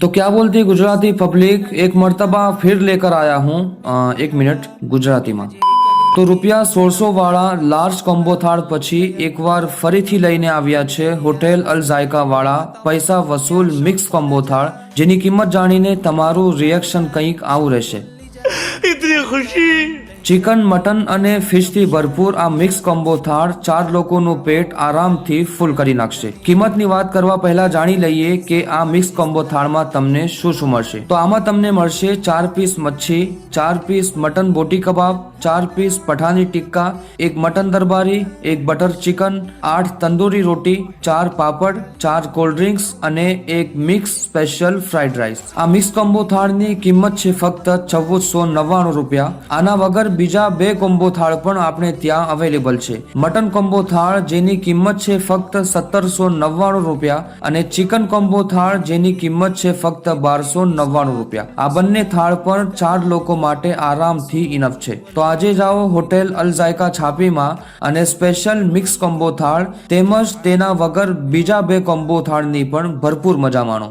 तो क्या बोलती है गुजराती पब्लिक, एक मर्तबा फिर लेकर आया हूँ 1 મિનિટ ગુજરાતીમાં। તો રૂપિયા 1600 વાળા લાર્જ કોમ્બો થાળ પછી એકવાર ફરીથી લઈને આવ્યા છે હોટેલ અલ ઝાયકા વાળા પૈસા વસૂલ મિક્સ કોમ્બો થાળ, જેની કિંમત જાણીને તમારું રિએક્શન કંઈક આવું રહેશે। इतनी खुशी। ચિકન, મટન અને ફિશથી ભરપૂર આ મિક્સ કોમ્બો થાળ 4 લોકોનું પેટ આરામથી ફૂલ કરી નાખશે। કિંમતની વાત કરવા પહેલા જાણી લઈએ કે આ મિક્સ કોમ્બો થાળમાં તમને શું શું મળશે। તો આમાં તમને મળશે 4 પીસ મચ્છી, 4 piece mutton boti kebab, 4 piece Pathani tikka, 1 mutton darbari, 1 butter chicken, 8 tandoori રોટી, 4 પાપડ, 4 કોલ્ડ ડ્રિંક્સ અને 1 મિક્સ સ્પેશિયલ ફ્રાઈડ રાઈસ। આ મિક્સ કોમ્બો થાળની કિંમત છે ફક્ત 1499 રૂપિયા। આના વગર બીજા 2 કોમ્બો થાળ પણ આપણે ત્યાં અવેલેબલ છે। મટન કોમ્બો થાળ જેની કિંમત છે ફક્ત 1799 રૂપિયા અને ચિકન કોમ્બો થાળ જેની કિંમત છે ફક્ત 1299 રૂપિયા। આ બંને થાળ પણ 4 લોકો માટે આરામથી ઇનફ છે। તો આજે જાઓ હોટેલ અલ ઝાયકા છાપીમાં અને સ્પેશિયલ મિક્સ કોમ્બો થાળ તેમજ તેના વગર બીજા 2 કોમ્બો થાળની પણ ભરપૂર મજા માણો।